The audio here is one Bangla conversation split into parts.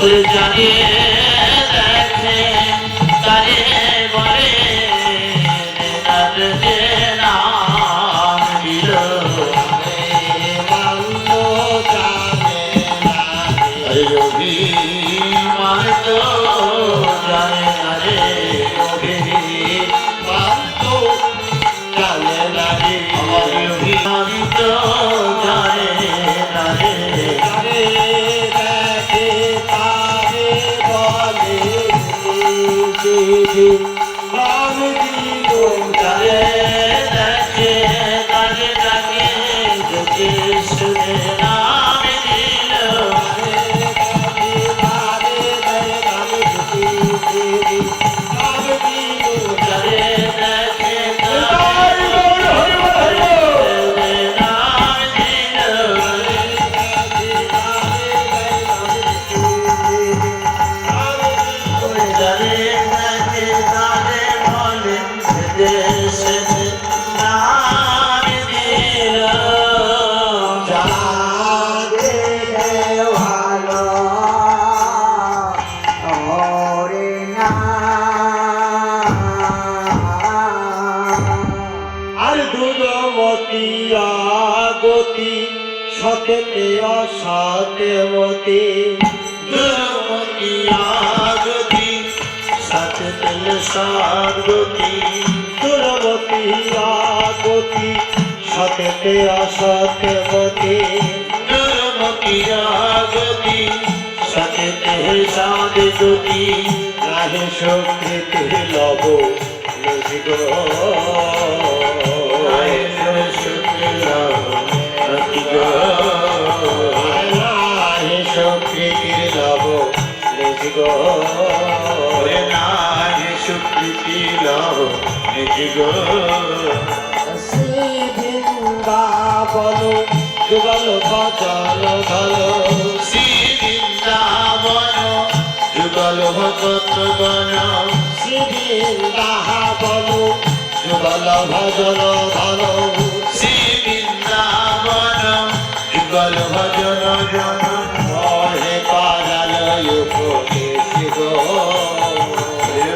জানিয়ে দেখে তারে বলে যে নাম দিল অভিমান তো জানে না রে অভিমান তো জানে না রে অভিমান তো জানে না রে নাম দিল তারে দেখে তারে ডাকে যদি শুনে নাম দিল গতি সতেতে অসতেমতি দুর্মতি আগতি সতেতে সদ্গতি দুর্মতি আগতি সতেতে অসতেমতি দুর্মতি আগতি সতেতে সদ্গতি নাহে সুকৃতি লব লজিগ সুকৃতির লব লেজিগ সুকৃতি লব লেজিগ শ্রী বৃন্দাবন যুগল ভজন ধর শ্রী বৃন্দাবন যুগল ভগত বন শ্রী বৃন্দাবন যুগল ভজন ধর শ্রী বৃন্দাবন যুগল ভজন জন মহে কারালয় উপদেশ গো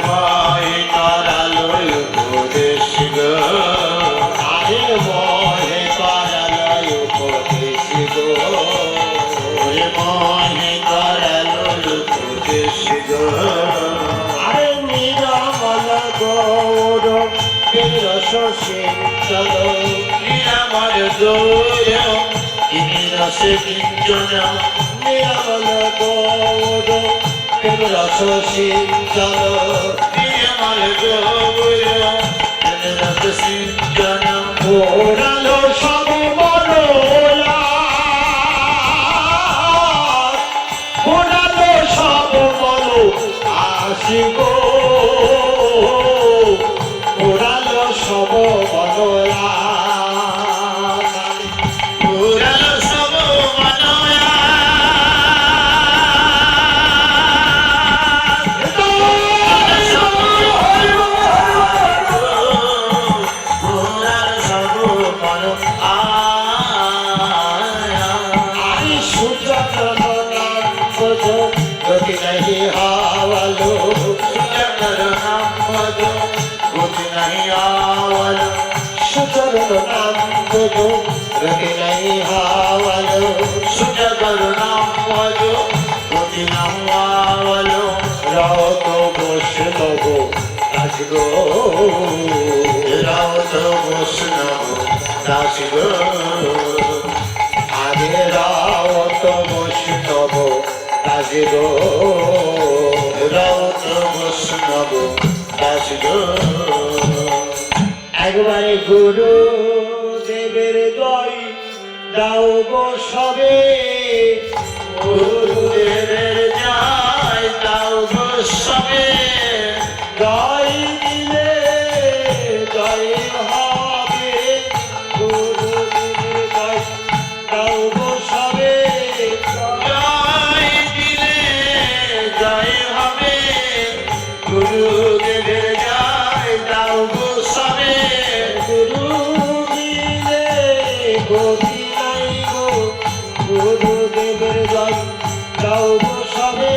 মহে কারালয় উপদেশ গো আরে মহে কারালয় উপদেশ গো মহে কারালয় উপদেশ গো আরে নিরামল গৌর রস সিঞ্চন নিরামল গৌর রস কিঞ্চন নিরামল গৌর রস সিঞ্চন নিরামল গৌর রস সিঞ্চন ওরালো সব মনোলা ওরালো সব মনো আসিব ওরালো সব মনোলা গতি নাহি হাওয়ালো সুচরণ নাম ভজো গতি নাহি হাওয়ালো সুচরণ নাম ভজো গতি নাহি হাওয়ালো সুচরণ নাম ভজো গতি নাহি হাওয়ালো রাত বৈষ্ণব দাস গো রাত বৈষ্ণব দাস গো আগে রাত বৈষ্ণব দাস গো রাত বৈষ্ণব দাস গো একবারে গুরু দেবের জয় দাও গো সবে গুরুদেবের জয় দাও গো সবে জয় দিলে জয় হবে গুরুদেবের জয় দাও গো সবে গুরুদেবের জয় দাও গো সবে গুরু দিলে গতি নাই গো গুরুদেবের জয় দাও গো সবে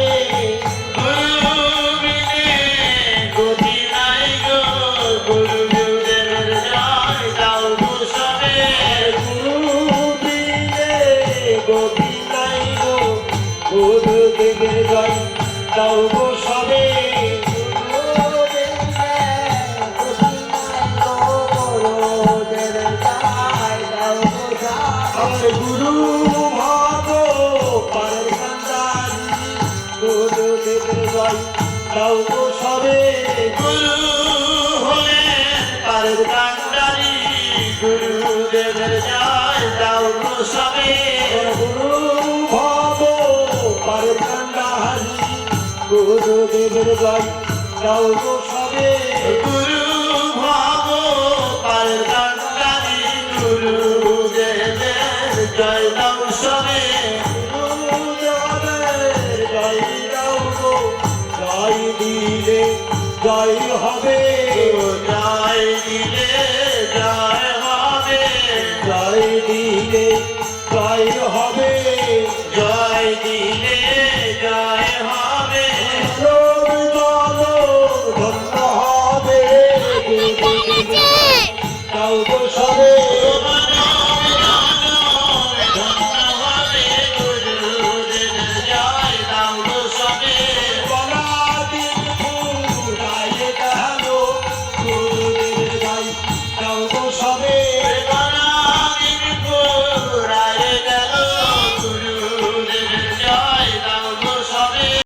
দাও গো সবে আমার গুরু ভাগ পারের কান্দারি গুরুদেবের জয় দাও গো সবে গুরু হলেন পারের কান্ডারি গুরুদেবের জয় দাও গো সবে গুরু ভাগ পারের কান্দারি গুরুদেবের জয় দাও গো সবে গুরু ভাব পারের কান্ডারি গুরুদেবের জয় দাও সবে গুরুদেবের জয় দাও গো জয় দিলে জয় হবে জয় দিলে জয় হবে জয় দিলে জয় হবে